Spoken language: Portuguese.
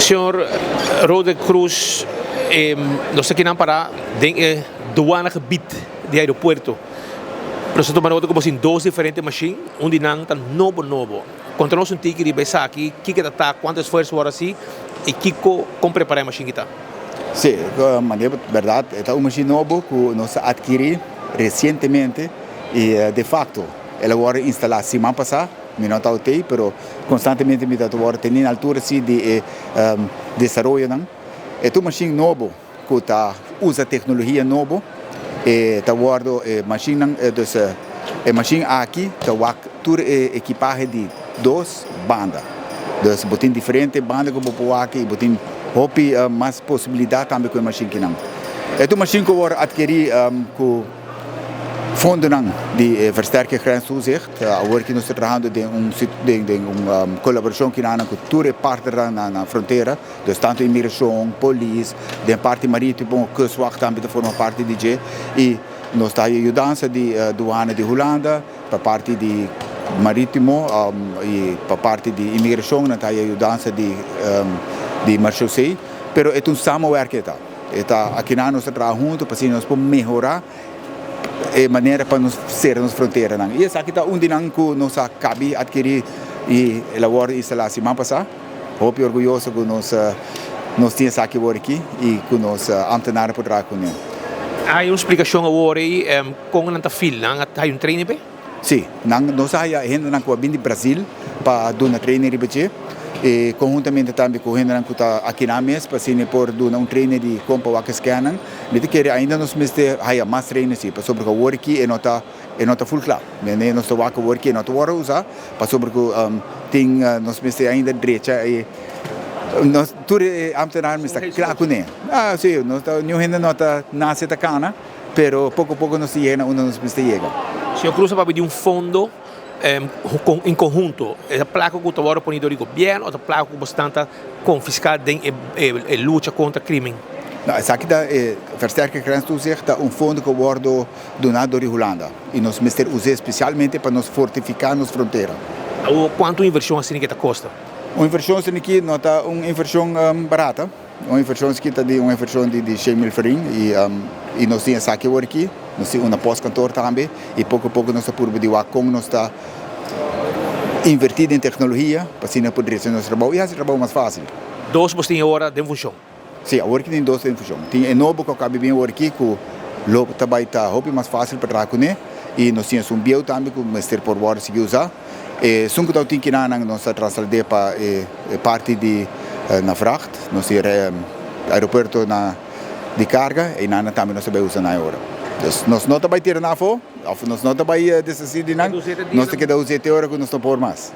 Senhor Rode Cruz, nós aqui não para em douanegebied do aeroporto. Nós estamos tomando como assim duas diferentes machines, onde não está novo. Quando nós sentimos que vai aqui, que está quanto esforço agora assim e que como preparar a machine que está. Sim, verdade, é uma machine nova que nós adquirimos recentemente e de facto ela agora instalada semana passada, me não está ok, mas constantemente me está agora tendo altura assim de desenvolvimento não. É uma machine nova que está usa tecnologia nova e está agora machine dus machine aqui está toda equipagem de duas bandas, dus botin diferente bandas como por aqui, botin hopi mais possibilidade também com a machine que não. É uma machine que agora adquiri com fundo de versterker grenstoezicht. Agora que nós estamos trabalhando de uma colaboração que nós com toda parte na fronteira, dus tanto imigração, polícia, de parte marítima, kustwacht também forma parte de G, e nós estamos ajudando de douane de Holanda, para parte de marítimo e para parte de imigração, nós estamos ajudando de Marchaussee, pero é samenwerking aqui nós estamos trabalhando juntos para nós melhorar a maneira para nós ser nas fronteiras. E essa aqui está onde nós acabamos adquirir e elaborar isso lá semana passada. Estou orgulhoso que nós temos aqui e que nós ambtenares por trabalhar com ele. Há uma explicação agora aí, como não está fila, há um treino bem? Sim, nós ainda vim de Brasil para dar um treino de e conjuntamente também com o Renan que está aqui na mesa para se por um treino de compra o que scanan, de que ainda nós mestre há mais treino sim, para sobre o work e nota full claro, né nós o work e nota hora usar, para sobre que tem nós mestre ainda direita e nós tudo amtenar mestre claro com ele. Sim, nós não ainda nota nasce da cana, pero pouco a pouco nós chega onde nós mestre chega. Se o Cruz vai pedir fundo em conjunto, essa placa que está agora ponido do governo, essa placa que bastante confiscada em luta contra o crime. Não, essa aqui da Versterker Grenstoezicht é fundo que agora donado de Holanda e nós usamos especialmente para nos fortificar nas fronteiras. Quanto inversão assim que custa? Uma inversão assim aqui não está uma inversão barata, uma inversão aqui está de uma inversão de 100 mil francs e nós temos aqui agora aqui. Nós temos uma pós-cantor também e pouco a pouco nós estamos por como nós está invertido em tecnologia para assim poder fazer nosso trabalho e fazer o trabalho mais fácil. Dois você tem agora de função? Sim, agora tem dois em função. Tem novo que acaba bem agora aqui que o lobo também está mais fácil para trabalhar com ele e nós temos bio também que o mestre por agora se usar. E só que tem que nós transladar para parte de na fracht, nós temos aeroporto de carga e nós também nós sabemos usar agora. Nós não estamos tirando a foto, nós não estamos decidindo, nós temos que dar os 7 horas que nós estamos por mais.